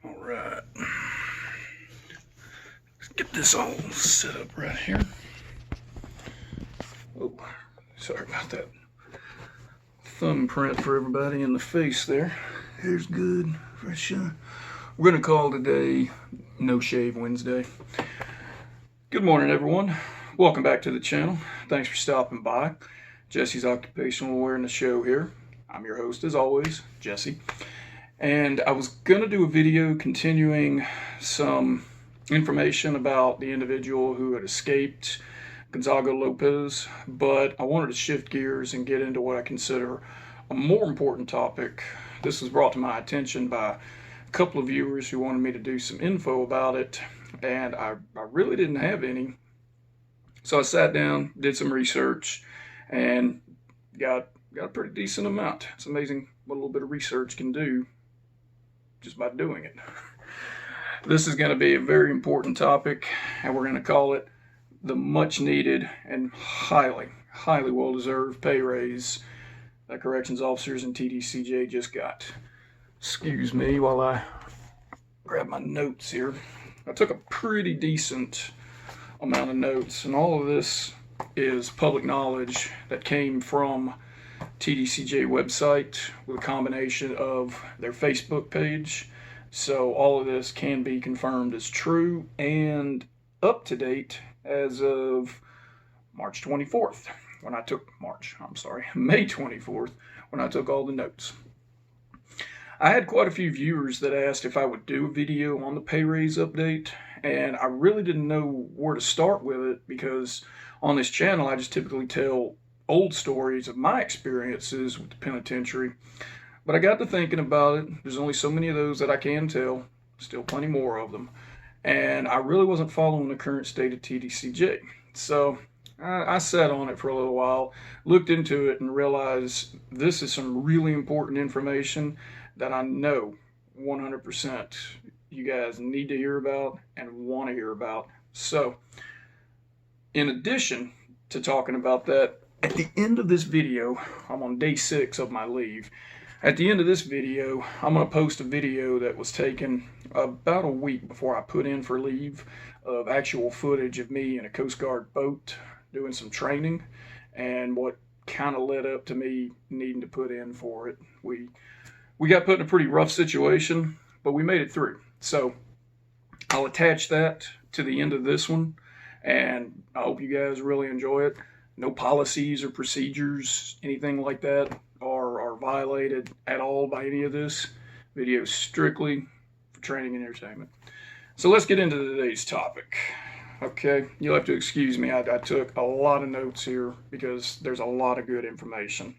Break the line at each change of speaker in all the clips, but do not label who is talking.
All right, let's get this all set up right here. Oh, sorry about that thumbprint for everybody in the face there. Here's good. Fresh. We're going to call today No Shave Wednesday. Good morning, everyone. Welcome back to the channel. Thanks for stopping by. Jesse's Occupational Awareness Show here. I'm your host, as always, Jesse. And I was going to do a video continuing some information about the individual who had escaped Gonzaga Lopez, but I wanted to shift gears and get into what I consider a more important topic. This was brought to my attention by a couple of viewers who wanted me to do some info about it, and I really didn't have any. So I sat down, did some research, and got a pretty decent amount. It's amazing what a little bit of research can do just by doing it. This is going to be a very important topic, and we're going to call it the much needed and highly well deserved pay raise that corrections officers and TDCJ just got. Excuse me while I grab my notes here. I took a pretty decent amount of notes, and all of this is public knowledge that came from TDCJ website with a combination of their Facebook page. So all of this can be confirmed as true and up to date as of May 24th when I took all the notes. I had quite a few viewers that asked if I would do a video on the pay raise update, and I really didn't know where to start with it because on this channel I just typically tell old stories of my experiences with the penitentiary. But I got to thinking about it. There's only so many of those that I can tell, still plenty more of them. And I really wasn't following the current state of TDCJ. So I sat on it for a little while, looked into it, and realized this is some really important information that I know 100% you guys need to hear about and want to hear about. So in addition to talking about that, at the end of this video, I'm on day 6 of my leave. At the end of this video, I'm going to post a video that was taken about a week before I put in for leave of actual footage of me in a Coast Guard boat doing some training and what kind of led up to me needing to put in for it. We got put in a pretty rough situation, but we made it through. So I'll attach that to the end of this one, and I hope you guys really enjoy it. No policies or procedures, anything like that, are violated at all by any of this. Video strictly for training and entertainment. So let's get into today's topic. Okay, you'll have to excuse me. I took a lot of notes here because there's a lot of good information.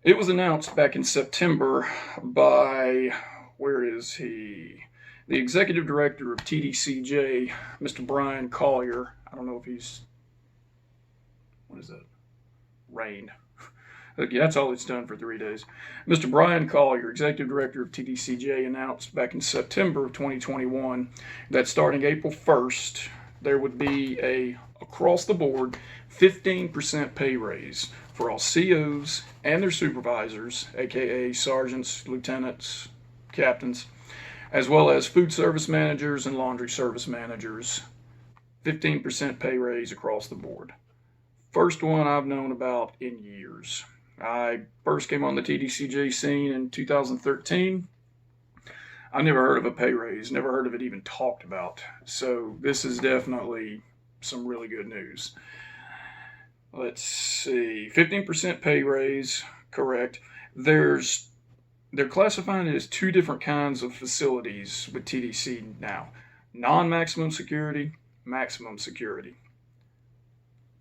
It was announced back in September by, where is he? The executive director of TDCJ, Mr. Brian Collier. I don't know if he's, what is that? Rain. Okay, that's all it's done for 3 days. Mr. Brian Collier, executive director of TDCJ, announced back in September of 2021 that starting April 1st, there would be a across the board 15% pay raise for all COs and their supervisors, aka sergeants, lieutenants, captains, as well as food service managers and laundry service managers. 15% pay raise across the board. First one I've known about in years. I first came on the TDCJ scene in 2013. I've never heard of a pay raise, never heard of it even talked about. So this is definitely some really good news. Let's see, 15% pay raise, correct. They're classifying it as 2 different kinds of facilities with TDC now. Non-maximum security, maximum security.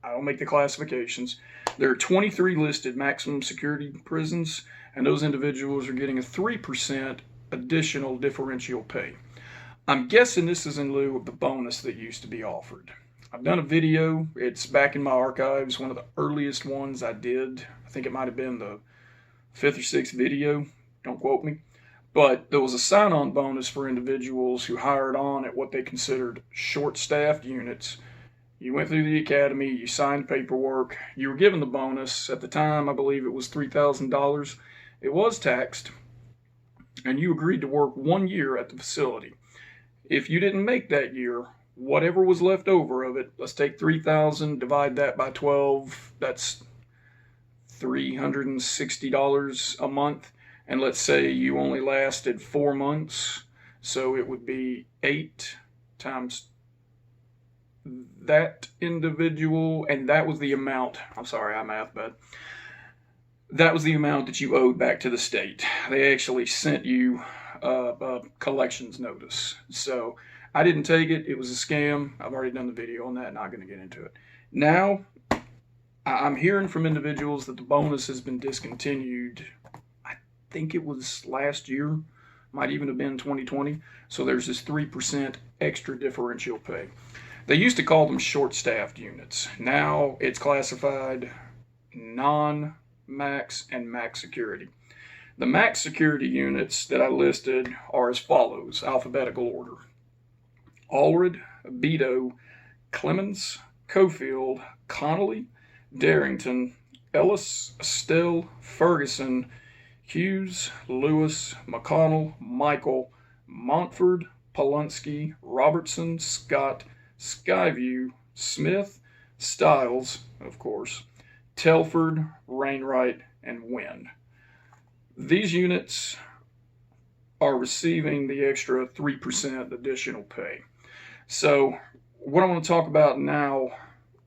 I don't make the classifications. There are 23 listed maximum security prisons, and those individuals are getting a 3% additional differential pay. I'm guessing this is in lieu of the bonus that used to be offered. I've done a video. It's back in my archives, one of the earliest ones I did. I think it might have been the 5th or 6th video. Don't quote me. But there was a sign-on bonus for individuals who hired on at what they considered short-staffed units. You went through the academy, you signed paperwork, you were given the bonus. At the time, I believe it was $3,000. It was taxed, and you agreed to work 1 year at the facility. If you didn't make that year, whatever was left over of it, let's take 3,000, divide that by 12, that's $360 a month. And let's say you only lasted 4 months, so it would be 8 times that individual, and that was the amount. I'm sorry, I math bad. That was the amount that you owed back to the state. They actually sent you a collections notice. So I didn't take it. It was a scam. I've already done the video on that. Not going to get into it. Now, I'm hearing from individuals that the bonus has been discontinued. I think it was last year. Might even have been 2020. So there's this 3% extra differential pay. They used to call them short-staffed units. Now it's classified non-max and max security. The max security units that I listed are as follows, alphabetical order. Allred, Beto, Clemens, Cofield, Connolly, Darrington, Ellis, Estelle, Ferguson, Hughes, Lewis, McConnell, Michael, Montford, Polonsky, Robertson, Scott, Skyview, Smith, Stiles, of course, Telford, Rainwright, and Wynn. These units are receiving the extra 3% additional pay. So what I want to talk about now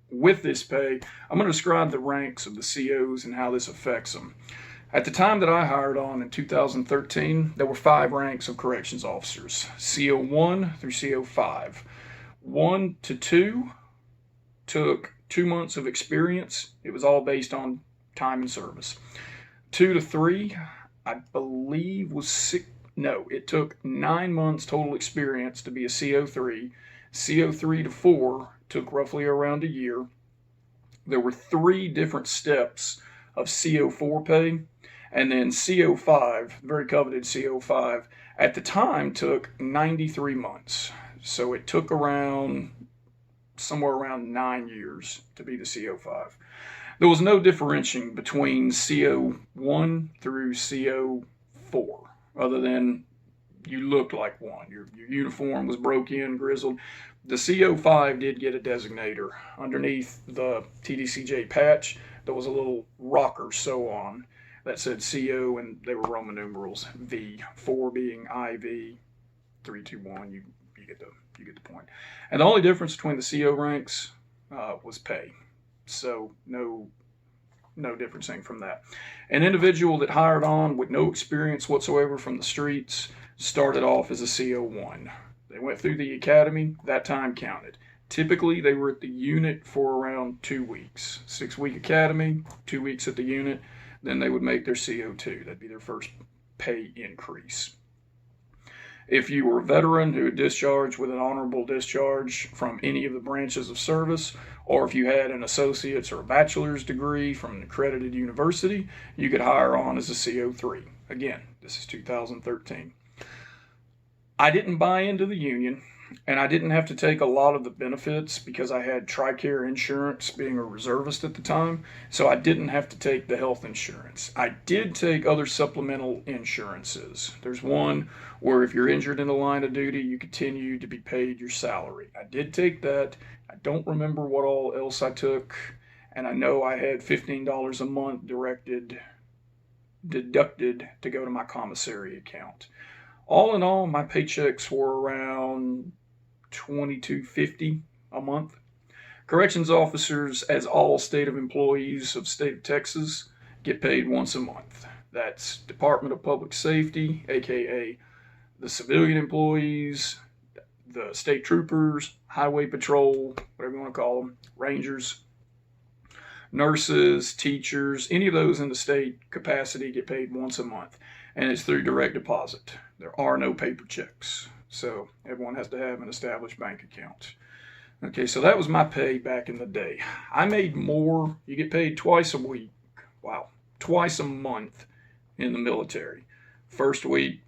with this pay, I'm going to describe the ranks of the COs and how this affects them. At the time that I hired on in 2013, there were 5 ranks of corrections officers, CO1 through CO5. 1 to 2 took 2 months of experience. It was all based on time and service. 2 to 3, I believe was 6. No, it took 9 months total experience to be a CO3. CO3 to 4 took roughly around a year. There were 3 different steps of CO4 pay. And then CO5, very coveted CO5, at the time took 93 months. So it took somewhere around 9 years to be the CO5. There was no differentiating between CO1 through CO4, other than you looked like one. Your uniform was broke in, grizzled. The CO5 did get a designator. Underneath the TDCJ patch, there was a little rocker sew on that said CO, and they were Roman numerals, V, 4 being IV, 3, 2, 1, you get the point. And the only difference between the CO ranks was pay. So no differencing from that. An individual that hired on with no experience whatsoever from the streets started off as a CO1. They went through the academy, that time counted. Typically, they were at the unit for around 2 weeks. 6-week academy, 2 weeks at the unit, then they would make their CO2. That'd be their first pay increase. If you were a veteran who had discharged with an honorable discharge from any of the branches of service, or if you had an associate's or a bachelor's degree from an accredited university, you could hire on as a CO3. Again, this is 2013. I didn't buy into the union, and I didn't have to take a lot of the benefits because I had TRICARE insurance, being a reservist at the time, so I didn't have to take the health insurance. I did take other supplemental insurances. There's one where if you're injured in the line of duty, you continue to be paid your salary. I did take that. I don't remember what all else I took, and I know I had $15 a month deducted to go to my commissary account. All in all, my paychecks were around $22.50 a month. Corrections officers, as all state of employees of state of Texas, get paid once a month. That's Department of Public Safety, aka the civilian employees, the state troopers, highway patrol, whatever you want to call them, rangers, nurses, teachers, any of those in the state capacity get paid once a month. And it's through direct deposit. There are no paper checks. So everyone has to have an established bank account. Okay, so that was my pay back in the day. I made more. You get paid twice a week. Wow. Twice a month in the military. First week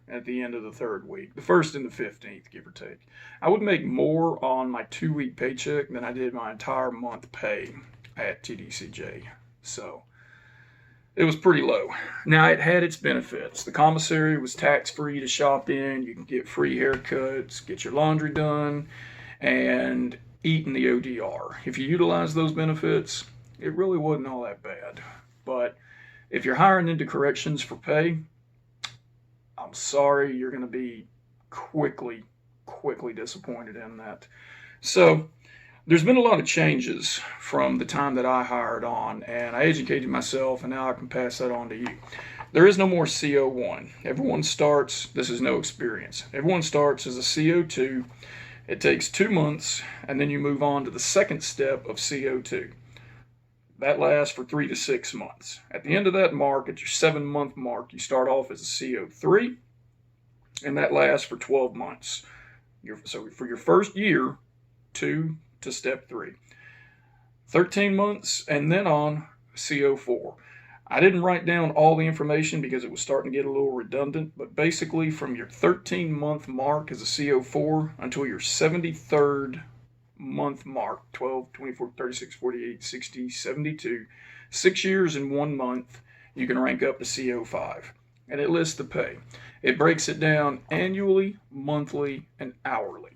at the end of the third week. The first and the 15th, give or take. I would make more on my 2-week paycheck than I did my entire month pay at TDCJ. So it was pretty low. Now, it had its benefits. The commissary was tax-free to shop in. You can get free haircuts, get your laundry done, and eat in the ODR. If you utilize those benefits, it really wasn't all that bad. But if you're hiring into corrections for pay, I'm sorry, you're going to be quickly disappointed in that. So, there's been a lot of changes from the time that I hired on, and I educated myself, and now I can pass that on to you. There is no more CO1. Everyone starts, this is no experience. Everyone starts as a CO2. It takes 2 months, and then you move on to the second step of CO2. That lasts for 3 to 6 months. At the end of that mark, at your 7-month mark, you start off as a CO3, and that lasts for 12 months. So for your first year, 2 to step 3. 13 months, and then on CO4. I didn't write down all the information because it was starting to get a little redundant, but basically from your 13-month mark as a CO4 until your 73rd month mark, 12, 24, 36, 48, 60, 72, 6 years and 1 month, you can rank up to CO5. And it lists the pay. It breaks it down annually, monthly, and hourly.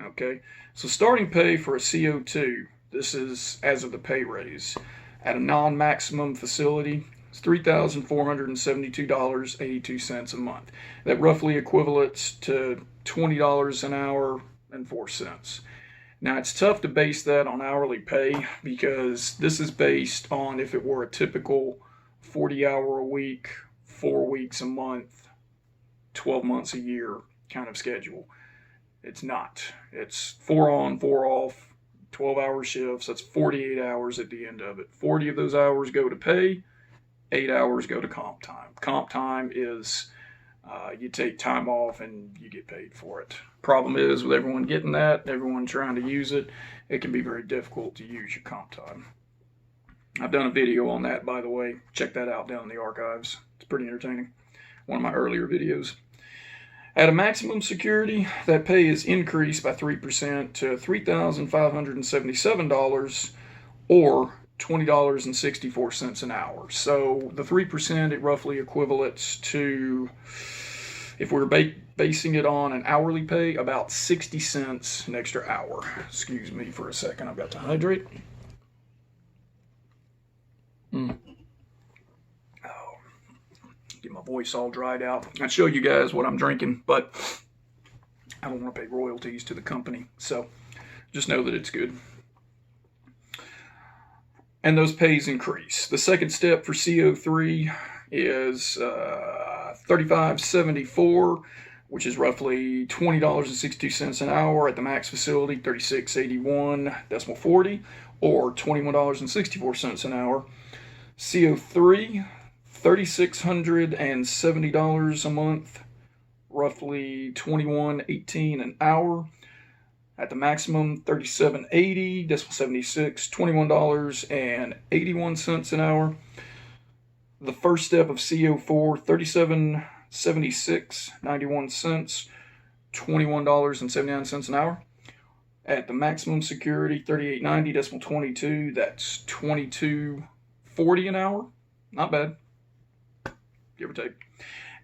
Okay, so starting pay for a CO2, this is as of the pay raise, at a non-maximum facility, it's $3,472.82 a month. That roughly equivalates to $20 an hour and 4 cents. Now, it's tough to base that on hourly pay because this is based on if it were a typical 40-hour a week, 4 weeks a month, 12 months a year kind of schedule. It's not. It's 4 on, 4 off, 12-hour shifts. That's 48 hours at the end of it. 40 of those hours go to pay, 8 hours go to comp time. Comp time is you take time off and you get paid for it. Problem is, with everyone getting that, everyone trying to use it, it can be very difficult to use your comp time. I've done a video on that, by the way. Check that out down in the archives. It's pretty entertaining. One of my earlier videos. At a maximum security, that pay is increased by 3% to $3,577 or $20.64 an hour. So the 3%, it roughly equivalates to, if we're basing it on an hourly pay, about 60 cents an extra hour. Excuse me for a second, I've got to hydrate. Get my voice all dried out. I'd show you guys what I'm drinking, but I don't want to pay royalties to the company, so just know that it's good. And those pays increase. The second step for CO3 is $35.74, which is roughly $20.62 an hour. At the max facility, $36.81.40 or $21.64 an hour. CO3, $3,670 a month, roughly $21.18 an hour. At the maximum, $37.80, decimal 76, $21.81 an hour. The first step of CO4, $37.76.91, $21.79 an hour. At the maximum security, $38.90, decimal 22, that's $22.40 an hour. Not bad, give or take.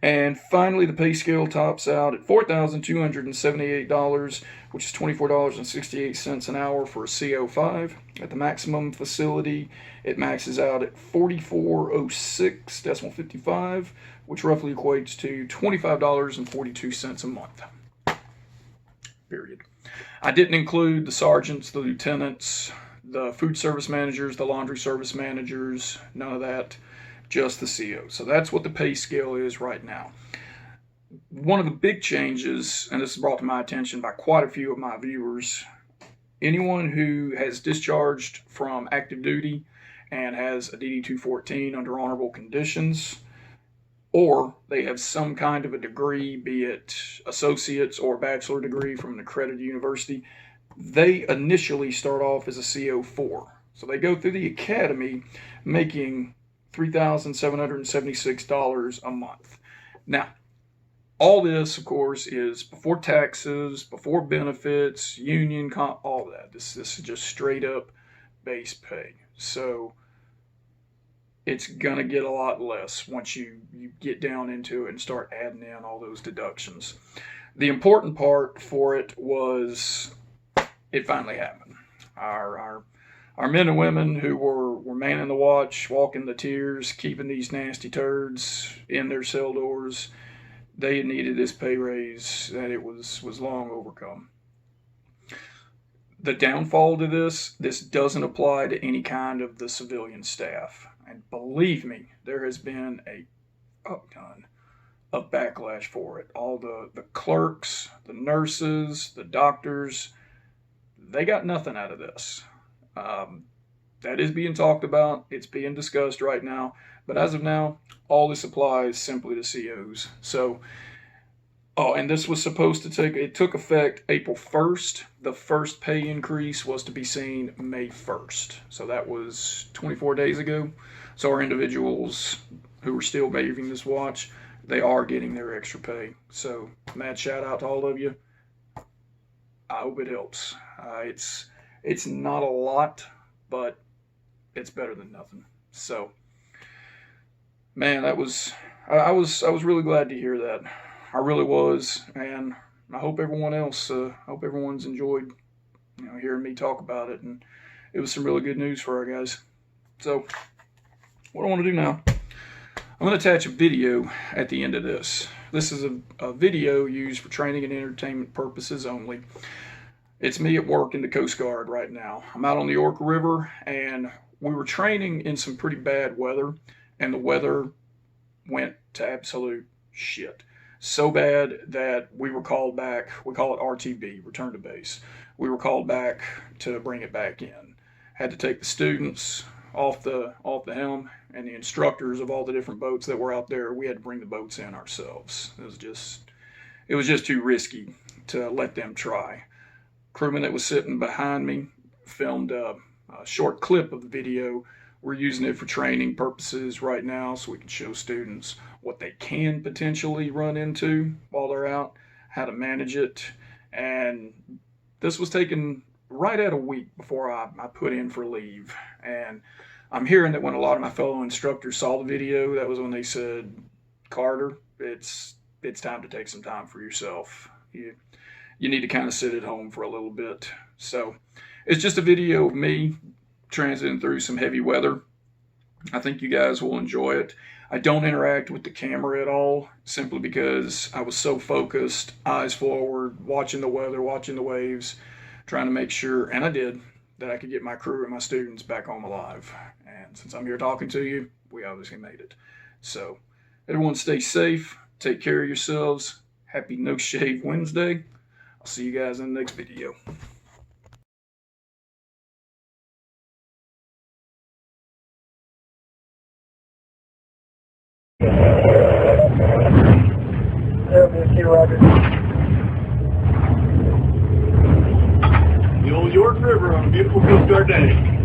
And finally, the pay scale tops out at $4,278, which is $24.68 an hour for a CO5. At the maximum facility, it maxes out at $44.06, decimal 55, which roughly equates to $25.42 a month. Period. I didn't include the sergeants, the lieutenants, the food service managers, the laundry service managers, none of that. Just the CO. So that's what the pay scale is right now. One of the big changes, and this is brought to my attention by quite a few of my viewers, anyone who has discharged from active duty and has a DD-214 under honorable conditions, or they have some kind of a degree, be it associate's or bachelor degree from an accredited university, they initially start off as a CO4. So they go through the academy making $3,776 a month. Now, all this, of course, is before taxes, before benefits, union comp, all that. This is just straight up base pay. So it's gonna get a lot less once you get down into it and start adding in all those deductions. The important part for it was it finally happened. Our men and women who were manning the watch, walking the tiers, keeping these nasty turds in their cell doors, they needed this pay raise that it was long overcome. The downfall to this doesn't apply to any kind of the civilian staff. And believe me, there has been a fuck ton of backlash for it. All the clerks, the nurses, the doctors, they got nothing out of this. That is being talked about. It's being discussed right now. But as of now, all this applies simply to COs. So, oh, and this was supposed to it took effect April 1st. The first pay increase was to be seen May 1st. So that was 24 days ago. So our individuals who are still waving this watch, they are getting their extra pay. So mad shout out to all of you. I hope it helps. It's not a lot, but it's better than nothing. So, man, I was really glad to hear that. I really was, and I hope everyone else, hope everyone's enjoyed, hearing me talk about it. And it was some really good news for our guys. So, what I want to do now, I'm going to attach a video at the end of this. This is a video used for training and entertainment purposes only. It's me at work in the Coast Guard right now. I'm out on the Orca River, and we were training in some pretty bad weather, and the weather went to absolute shit. So bad that we were called back. We call it RTB, return to base. We were called back to bring it back in. Had to take the students off the helm, and the instructors of all the different boats that were out there. We had to bring the boats in ourselves. It was just too risky to let them try. Crewman that was sitting behind me filmed a short clip of the video. We're using it for training purposes right now so we can show students what they can potentially run into while they're out, how to manage it. And this was taken right at a week before I put in for leave. And I'm hearing that when a lot of my fellow instructors saw the video, that was when they said, Carter, it's time to take some time for yourself. You need to kind of sit at home for a little bit. So it's just a video of me transiting through some heavy weather. I think you guys will enjoy it. I don't interact with the camera at all, simply because I was so focused, eyes forward, watching the weather, watching the waves, trying to make sure, and I did, that I could get my crew and my students back home alive. And since I'm here talking to you, we obviously made it. So everyone stay safe, take care of yourselves. Happy No Shave Wednesday. I'll see you guys in the next video.
The old York River on a beautiful Coast Guard day.